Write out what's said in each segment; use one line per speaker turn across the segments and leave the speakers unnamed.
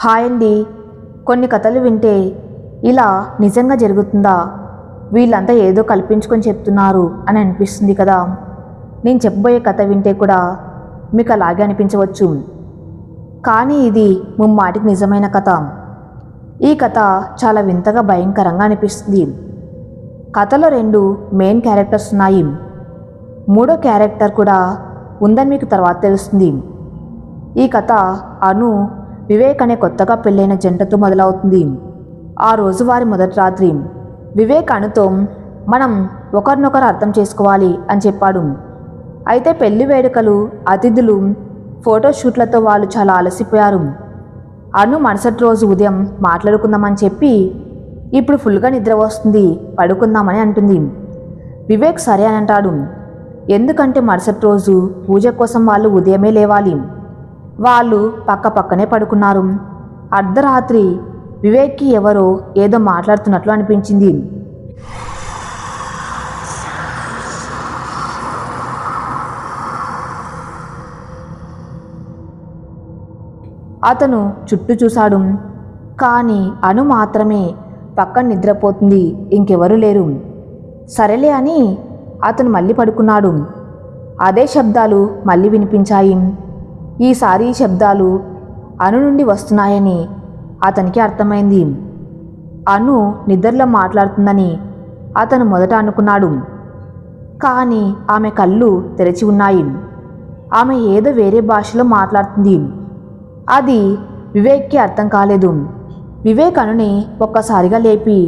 Hi అండి. కొన్ని కథలు వింటే ఇలా నిజంగా జరుగుతుందా, వీళ్ళంతా ఏదో కల్పించుకొని చెప్తున్నారు అని అనిపిస్తుంది కదా. నేను చెప్పబోయే కథ వింటే కూడా మీకు అలాగే అనిపించవచ్చు, కానీ ఇది ముమ్మాటికి నిజమైన కథ. ఈ కథ చాలా వింతగా భయంకరంగా అనిపిస్తుంది. కథలో 2 మెయిన్ క్యారెక్టర్స్ ఉన్నాయి. మూడో క్యారెక్టర్ కూడా ఉందని మీకు తర్వాత తెలుస్తుంది. ఈ కథ అను, వివేక్ అనే కొత్తగా పెళ్ళైన జంటతో మొదలవుతుంది. ఆ రోజు వారి మొదటి రాత్రి. వివేక్ అనుతో మనం ఒకరినొకరు అర్థం చేసుకోవాలి అని చెప్పాడు. అయితే పెళ్లి వేడుకలు, అతిథులు, ఫోటోషూట్లతో వాళ్ళు చాలా అలసిపోయారు. అను మరుసటి రోజు ఉదయం మాట్లాడుకుందామని చెప్పి ఇప్పుడు ఫుల్గా నిద్ర వస్తుంది, పడుకుందామని అంటుంది. వివేక్ సరే అని అంటాడు. ఎందుకంటే మరుసటి రోజు పూజ కోసం వాళ్ళు ఉదయమే లేవాలి. వాళ్ళు పక్కనే పడుకున్నారు. అర్ధరాత్రి వివేక్కి ఎవరో ఏదో మాట్లాడుతున్నట్లు అనిపించింది. అతను చుట్టూ చూశాడు, కానీ అను మాత్రమే పక్కన నిద్రపోతుంది, ఇంకెవరూ లేరు. సరేలే అని అతను మళ్ళీ పడుకున్నాడు. అదే శబ్దాలు మళ్ళీ వినిపించాయి. ఈసారి ఈ శబ్దాలు అను నుండి వస్తున్నాయని అతనికి అర్థమైంది. అను నిద్రలో మాట్లాడుతుందని అతను మొదట అనుకున్నాడు, కానీ ఆమె కళ్ళు తెరిచి ఉన్నాయి. ఆమె ఏదో వేరే భాషలో మాట్లాడుతుంది. అది వివేక్కి అర్థం కాలేదు. వివేక్ అనుని ఒక్కసారిగా లేపి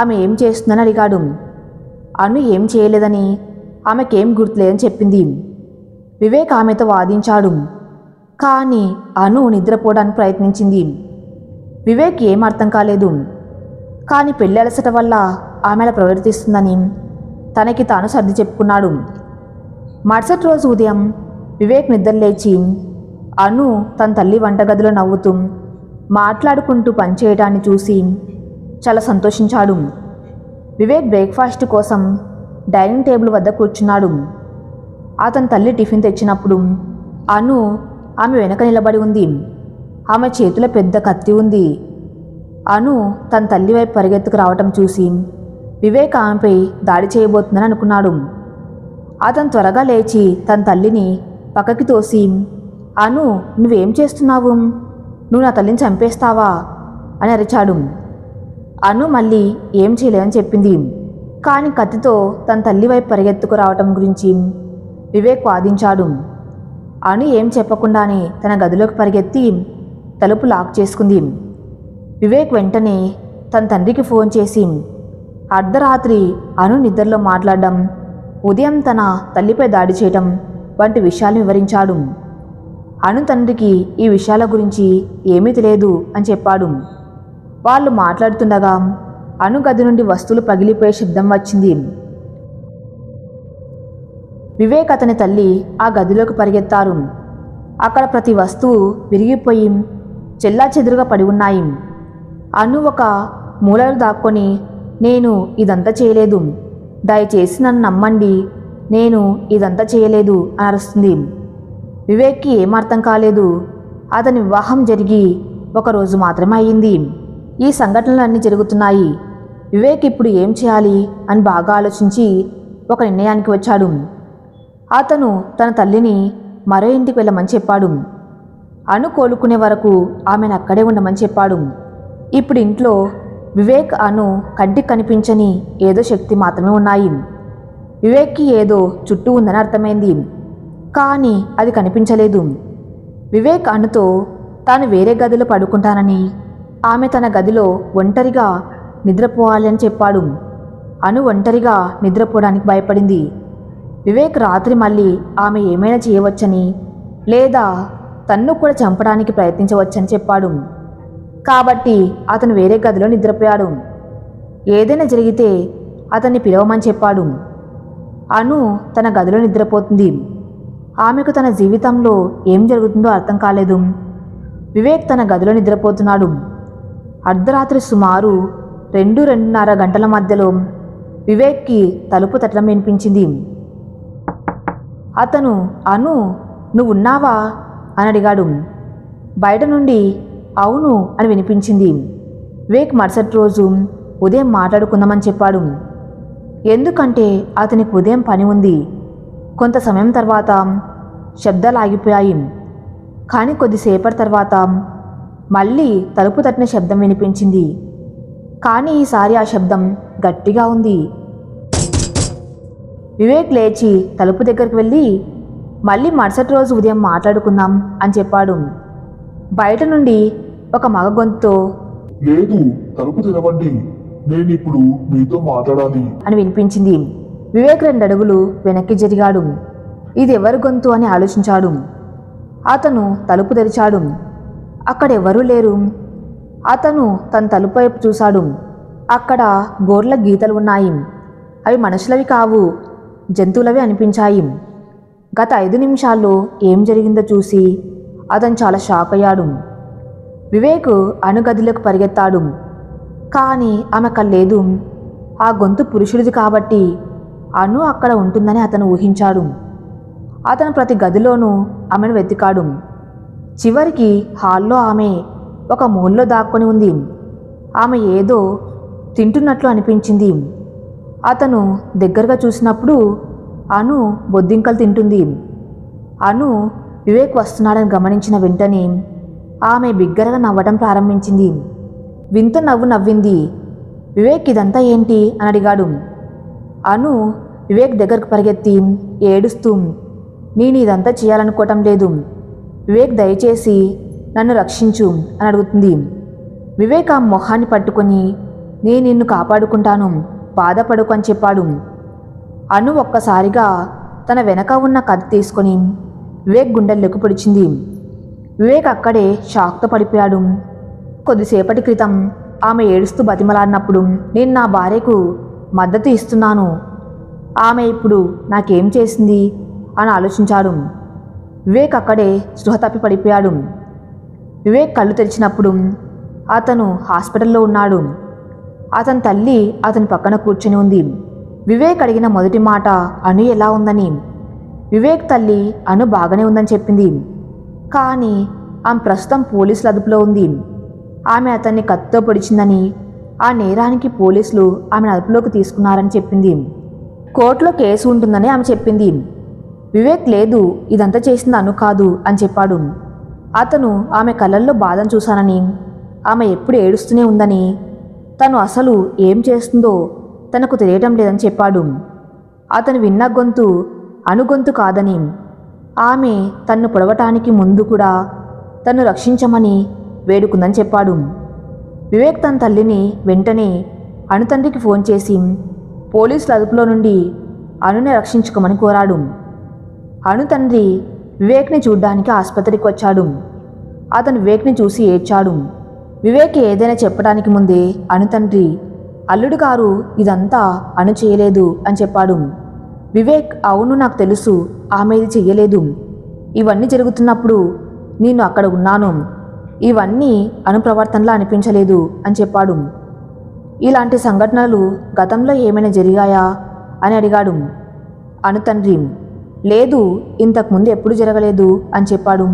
ఆమె ఏం చేస్తుందని అడిగాడు. అను ఏం చేయలేదని, ఆమెకేం గుర్తులేదని చెప్పింది. వివేక్ ఆమెతో వాదించాడు, కానీ అను నిద్రపోవడానికి ప్రయత్నించింది. వివేక్ ఏం అర్థం కాలేదు, కానీ పెళ్లి అలసట వల్ల ఆమె అలా ప్రవర్తిస్తుందని తనకి తాను సర్ది చెప్పుకున్నాడు. మరుసటి రోజు ఉదయం వివేక్ నిద్ర లేచి అను తన తల్లి వంటగదిలో నవ్వుతూ మాట్లాడుకుంటూ పనిచేయటాన్ని చూసి చాలా సంతోషించాడు. వివేక్ బ్రేక్ఫాస్ట్ కోసం డైనింగ్ టేబుల్ వద్ద కూర్చున్నాడు. అతని తల్లి టిఫిన్ తెచ్చినప్పుడు అను ఆమె వెనక నిలబడి ఉంది. ఆమె చేతిలో పెద్ద కత్తి ఉంది. అను తన తల్లి వైపు పరిగెత్తుకు రావటం చూసి వివేక్ ఆమెపై దాడి చేయబోతుందని అనుకున్నాడు. అతను త్వరగా లేచి తన తల్లిని పక్కకి తోసి, అను నువ్వేం చేస్తున్నావు, నువ్వు నా తల్లిని చంపేస్తావా అని అరిచాడు. అను మళ్ళీ ఏం చేయలేదని చెప్పింది, కానీ కత్తితో తన తల్లి వైపు పరిగెత్తుకు రావటం గురించి వివేక్ వాదించాడు. అను ఏం చెప్పకుండానే తన గదిలోకి పరిగెత్తి తలుపు లాక్ చేసుకుంది. వివేక్ వెంటనే తన తండ్రికి ఫోన్ చేసి అర్ధరాత్రి అను నిద్రలో మాట్లాడడం, ఉదయం తన తల్లిపై దాడి చేయటం వంటి విషయాలను వివరించాడు. అను తండ్రికి ఈ విషయాల గురించి ఏమీ తెలియదు అని చెప్పాడు. వాళ్ళు మాట్లాడుతుండగా అను గది నుండి వస్తువులు పగిలిపోయే శబ్దం వచ్చింది. వివేక్ అతని తల్లి ఆ గదిలోకి పరిగెత్తారు. అక్కడ ప్రతి వస్తువు విరిగిపోయి చెల్లాచెదురుగా పడి ఉన్నాయి. అను ఒక మూలలో దాక్కొని, నేను ఇదంతా చేయలేదు, దయచేసి నన్ను నమ్మండి, నేను ఇదంతా చేయలేదు అని అరుస్తుంది. వివేక్కి ఏమర్థం కాలేదు. అతని వివాహం జరిగి 1 రోజు మాత్రమే అయ్యింది. ఈ సంఘటనలు అన్నీ జరుగుతున్నాయి. వివేక్ ఇప్పుడు ఏం చేయాలి అని బాగా ఆలోచించి ఒక నిర్ణయానికి వచ్చాడు. అతను తన తల్లిని మరో ఇంటికి వెళ్ళమని చెప్పాడు. అను కోలుకునే వరకు ఆమెను అక్కడే ఉండమని చెప్పాడు. ఇప్పుడు ఇంట్లో వివేక్, అను కంటికి కనిపించని ఏదో శక్తి మాత్రమే ఉన్నాయి. వివేక్కి ఏదో చుట్టూ ఉందని అర్థమైంది, కానీ అది కనిపించలేదు. వివేక్ అనుతో తాను వేరే గదిలో పడుకుంటానని, ఆమె తన గదిలో ఒంటరిగా నిద్రపోవాలి అని చెప్పాడు. అను ఒంటరిగా నిద్రపోవడానికి భయపడింది. వివేక్ రాత్రి మళ్ళీ ఆమె ఏమైనా చేయవచ్చని, లేదా తన్ను కూడా చంపడానికి ప్రయత్నించవచ్చని చెప్పాడు. కాబట్టి అతను వేరే గదిలో నిద్రపోయాడు. ఏదైనా జరిగితే అతన్ని పిలవమని చెప్పాడు. అను తన గదిలో నిద్రపోతుంది. ఆమెకు తన జీవితంలో ఏం జరుగుతుందో అర్థం కాలేదు. వివేక్ తన గదిలో నిద్రపోతున్నాడు. అర్ధరాత్రి సుమారు 2-2:30 గంటల మధ్యలో వివేక్కి తలుపు తట్టడం వినిపించింది. అతను, అను నువ్వున్నావా అని అడిగాడు. బయట నుండి అవును అని వినిపించింది. వివేక్ మరుసటి రోజు ఉదయం మాట్లాడుకుందామని చెప్పాడు. ఎందుకంటే అతనికి ఉదయం పని ఉంది. కొంత సమయం తర్వాత శబ్దాలు ఆగిపోయాయి. కానీ కొద్దిసేపటి తర్వాత మళ్ళీ తలుపు తట్టిన శబ్దం వినిపించింది. కానీ ఈసారి ఆ శబ్దం గట్టిగా ఉంది. వివేక్ లేచి తలుపు దగ్గరికి వెళ్ళి మళ్ళీ మరుసటి రోజు ఉదయం మాట్లాడుకుందాం అని చెప్పాడు. బయట నుండి ఒక మగ గొంతుతో
లేదు, తలుపు తెరవండి, నేనిప్పుడు మీతో మాట్లాడాలి
అని వినిపించింది. వివేక్ 2 అడుగులు వెనక్కి జరిగాడు. ఇది ఎవరి గొంతు అని ఆలోచించాడు. అతను తలుపు తెరిచాడు. అక్కడ ఎవరూ లేరు. అతను తన తలుపు వైపు చూశాడు. అక్కడ గోర్ల గీతలు ఉన్నాయి. అవి మనుషులవి కావు, జంతువులవి అనిపించాయి. గత 5 నిమిషాల్లో ఏం జరిగిందో చూసి అతను చాలా షాక్ అయ్యాడు. వివేక్ గదిలోకి పరిగెత్తాడు. కానీ ఆమె అక్కడ లేదు. ఆ గొంతు పురుషుడిది కాబట్టి అను అక్కడ ఉంటుందని అతను ఊహించాడు. అతను ప్రతి గదిలోనూ ఆమెను వెతికాడు. చివరికి హాల్లో ఆమె ఒక మూలలో దాక్కొని ఉంది. ఆమె ఏదో తింటున్నట్లు అనిపించింది. అతను దగ్గరగా చూసినప్పుడు అను బొద్దింకలు తింటుంది. అను వివేక్ వస్తున్నాడని గమనించిన వెంటనే ఆమె బిగ్గరగా నవ్వడం ప్రారంభించింది. వింత నవ్వు నవ్వింది. వివేక్ ఇదంతా ఏంటి అని అడిగాడు. అను వివేక్ దగ్గరకు పరిగెత్తి ఏడుస్తూ, నేను ఇదంతా చేయాలనుకోవటం లేదు వివేక్, దయచేసి నన్ను రక్షించు అని అడుగుతుంది. వివేక్ ఆ మొహాన్ని పట్టుకొని నేను నిన్ను కాపాడుకుంటాను, బాధపడుకు అని చెప్పాడు. అను ఒక్కసారిగా తన వెనక ఉన్న కత్తి తీసుకొని వివేక్ గుండెల్లోకి పొడిచింది. వివేక్ అక్కడే షాక్తో పడిపోయాడు. కొద్దిసేపటి క్రితం ఆమె ఏడుస్తూ బతిమలాడినప్పుడు నేను నా భార్యకు మద్దతు ఇస్తున్నాను, ఆమె ఇప్పుడు నాకేం చేసింది అని ఆలోచించాడు. వివేక్ అక్కడే స్పృహ తప్పి పడిపోయాడు. వివేక్ కళ్ళు తెరిచినప్పుడు అతను హాస్పిటల్లో ఉన్నాడు. అతని తల్లి అతని పక్కన కూర్చొని ఉంది. వివేక్ అడిగిన మొదటి మాట అను ఎలా ఉందని. వివేక్ తల్లి అను బాగానే ఉందని చెప్పింది. కానీ ఆమె ప్రస్తుతం పోలీసుల అదుపులో ఉంది. ఆమె అతన్ని కత్తితో పొడిచిందని, ఆ నేరానికి పోలీసులు ఆమెను అదుపులోకి తీసుకున్నారని చెప్పింది. కోర్టులో కేసు ఉంటుందని ఆమె చెప్పింది. వివేక్ లేదు, ఇదంతా చేసింది అను కాదు అని చెప్పాడు. అతను ఆమె కళ్ళల్లో బాధను చూశానని, ఆమె ఎప్పుడు ఏడుస్తూనే ఉందని, తను అసలు ఏం చేస్తుందో తనకు తెలియటం లేదని చెప్పాడు. అతను విన్న గొంతు అను గొంతు కాదని, ఆమె తన్ను పొడవటానికి ముందు కూడా తన్ను రక్షించమని వేడుకుందని చెప్పాడు. వివేక్ తన తల్లిని వెంటనే అను తండ్రికి ఫోన్ చేసి పోలీసుల అదుపులో నుండి అనుని రక్షించుకోమని కోరాడు. అను తండ్రి వివేక్ని చూడ్డానికి ఆసుపత్రికి వచ్చాడు. అతను వివేక్ని చూసి ఏడ్చాడు. వివేక్ ఏదైనా చెప్పడానికి ముందే అను తండ్రి, అల్లుడు గారు ఇదంతా అను చేయలేదు అని చెప్పాడు. వివేక్, అవును నాకు తెలుసు, ఆమె ఇది చెయ్యలేదు. ఇవన్నీ జరుగుతున్నప్పుడు నేను అక్కడ ఉన్నాను. ఇవన్నీ అను ప్రవర్తనలా అనిపించలేదు అని చెప్పాడు. ఇలాంటి సంఘటనలు గతంలో ఏమైనా జరిగాయా అని అడిగాడు. అను తండ్రి, లేదు, ఇంతకుముందు ఎప్పుడు జరగలేదు అని చెప్పాడు.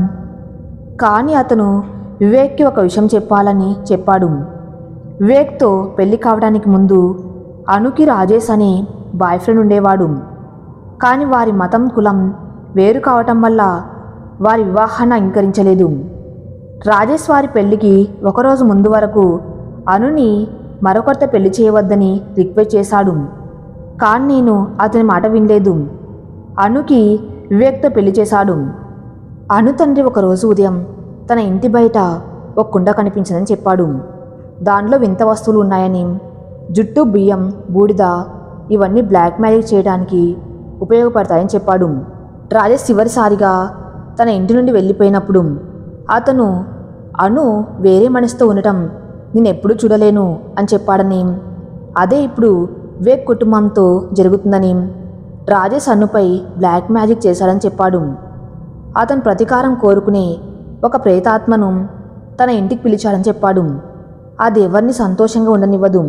కానీ అతను వివేక్కి ఒక విషయం చెప్పాలని చెప్పాడు. వివేక్తో పెళ్లి కావడానికి ముందు అనుకి రాజేష్ అనే బాయ్ ఫ్రెండ్ ఉండేవాడు. కానీ వారి మతం కులం వేరు కావటం వల్ల వారి వివాహాన్ని అంగీకరించలేదు. రాజేష్ వారి పెళ్లికి ఒకరోజు ముందు వరకు అనుని మరొకరితో పెళ్లి చేయవద్దని రిక్వెస్ట్ చేశాడు. కానీ నేను అతని మాట వినలేదు. అనుకి వివేక్తో పెళ్లి చేశాడు. అను తండ్రి ఒకరోజు ఉదయం తన ఇంటి బయట ఒక కుండ కనిపించిందని చెప్పాడు. దానిలో వింత వస్తువులు ఉన్నాయని, జుట్టు, బియ్యం, బూడిద ఇవన్నీ బ్లాక్ మ్యాజిక్ చేయడానికి ఉపయోగపడతాయని చెప్పాడు. రాజేష్ చివరిసారిగా తన ఇంటి నుండి వెళ్ళిపోయినప్పుడు అతను అను వేరే మనిషితో ఉండటం నేను ఎప్పుడూ చూడలేను అని చెప్పాడని, అదే ఇప్పుడు వివేక్ కుటుంబంతో జరుగుతుందని, రాజేష్ అనుపై బ్లాక్ మ్యాజిక్ చేశాడని చెప్పాడు. అతను ప్రతీకారం కోరుకునే ఒక ప్రేతాత్మను తన ఇంటికి పిలిచాడని చెప్పాడు. అది ఎవరిని సంతోషంగా ఉండనివ్వదు.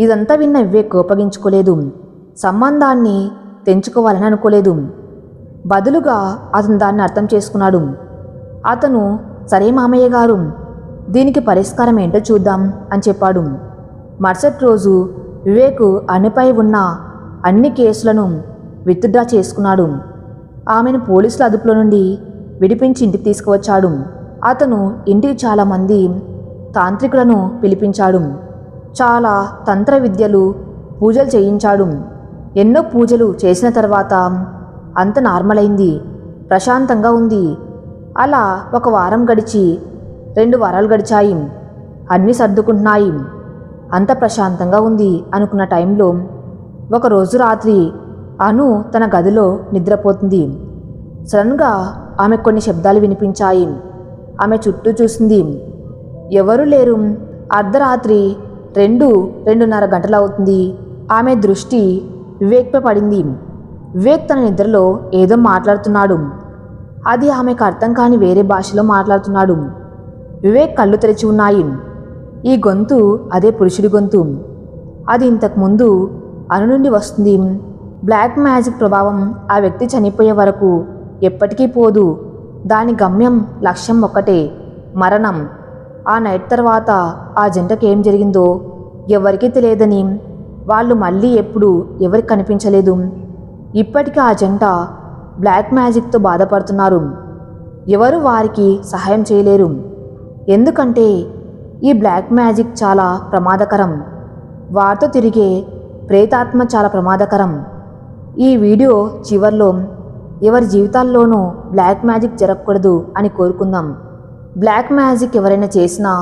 ఇదంతా విన్న వివేక్ కోపగించుకోలేదు. సంబంధాన్ని తెంచుకోవాలని అనుకోలేదు. బదులుగా అతను దాన్ని అర్థం చేసుకున్నాడు. అతను, సరే మామయ్య గారు, దీనికి పరిష్కారం ఏంటో చూద్దాం అని చెప్పాడు. మరుసటి రోజు వివేక్ అనుపై ఉన్న అన్ని కేసులను విత్డ్రా చేసుకున్నాడు. ఆమెను పోలీసుల అదుపులో నుండి విడిపించి ఇంటికి తీసుకువచ్చాడు. అతను ఇంటికి చాలామంది తాంత్రికులను పిలిపించాడు. చాలా తంత్ర విద్యలు, పూజలు చేయించాడు. ఎన్నో పూజలు చేసిన తర్వాత అంత నార్మల్ అయింది, ప్రశాంతంగా ఉంది. అలా 1 వారం గడిచి 2 వారాలు గడిచాయి. అన్నీ సర్దుకుంటున్నాయి, అంత ప్రశాంతంగా ఉంది అనుకున్న టైంలో ఒకరోజు రాత్రి అను తన గదిలో నిద్రపోతుంది. సడన్గా ఆమె కొన్ని శబ్దాలు వినిపించాయి. ఆమె చుట్టూ చూసింది, ఎవరూ లేరు. అర్ధరాత్రి 2-2:30 గంటలు అవుతుంది. ఆమె దృష్టి వివేక్పై పడింది. వివేక్ తన నిద్రలో ఏదో మాట్లాడుతున్నాడు. అది ఆమెకు అర్థం కాని వేరే భాషలో మాట్లాడుతున్నాడు. వివేక్ కళ్ళు తెరిచి ఉన్నాయి. ఈ గొంతు అదే పురుషుడి గొంతు. అది ఇంతకుముందు అను నుండి వస్తుంది. బ్లాక్ మ్యాజిక్ ప్రభావం ఆ వ్యక్తి చనిపోయే వరకు ఎప్పటికీ పోదు. దాని గమ్యం, లక్ష్యం ఒక్కటే, మరణం. ఆ నైట్ తర్వాత ఆ జంటకు ఏం జరిగిందో ఎవరికీ తెలియదని, వాళ్ళు మళ్ళీ ఎప్పుడు ఎవరికి కనిపించలేదు. ఇప్పటికీ ఆ జంట బ్లాక్ మ్యాజిక్తో బాధపడుతున్నారు. ఎవరు వారికి సహాయం చేయలేరు. ఎందుకంటే ఈ బ్లాక్ మ్యాజిక్ చాలా ప్రమాదకరం. వారితో తిరిగే ప్రేతాత్మ చాలా ప్రమాదకరం. ఈ వీడియో చివర్లో ఎవరి జీవితాల్లోనూ బ్లాక్ మ్యాజిక్ జరగకూడదు అని కోరుకుందాం. బ్లాక్ మ్యాజిక్ ఎవరైనా చేసినా,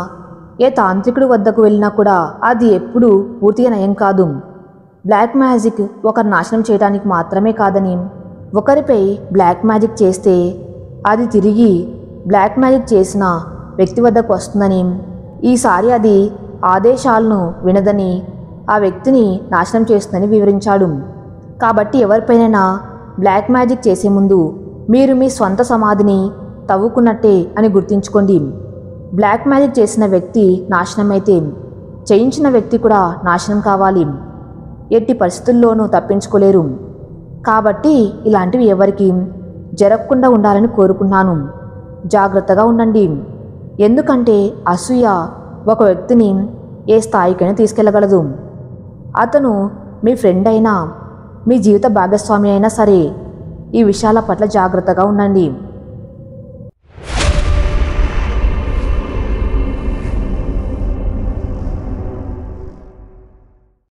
ఏ తాంత్రికుడి వద్దకు వెళ్ళినా కూడా అది ఎప్పుడూ పూర్తిగా నయం కాదు. బ్లాక్ మ్యాజిక్ ఒకరు నాశనం చేయడానికి మాత్రమే కాదని, ఒకరిపై బ్లాక్ మ్యాజిక్ చేస్తే అది తిరిగి బ్లాక్ మ్యాజిక్ చేసిన వ్యక్తి వద్దకు వస్తుందని, ఈసారి అది ఆదేశాలను వినదని, ఆ వ్యక్తిని నాశనం చేస్తుందని వివరించాడు. కాబట్టి ఎవరిపైనైనా బ్లాక్ మ్యాజిక్ చేసే ముందు మీరు మీ స్వంత సమాధిని తవ్వుకున్నట్టే అని గుర్తుంచుకోండి. బ్లాక్ మ్యాజిక్ చేసిన వ్యక్తి నాశనమైతే చేయించిన వ్యక్తి కూడా నాశనం కావాలి. ఎట్టి పరిస్థితుల్లోనూ తప్పించుకోలేరు. కాబట్టి ఇలాంటివి ఎవరికి జరగకుండా ఉండాలని కోరుకున్నాను. జాగ్రత్తగా ఉండండి. ఎందుకంటే అసూయ ఒక వ్యక్తిని ఏ స్థాయికైనా తీసుకెళ్ళగలదు. అతను మీ ఫ్రెండ్ అయినా, మీ జీవిత భాగస్వామి అయినా సరే, ఈ విషయాల పట్ల జాగ్రత్తగా ఉండండి.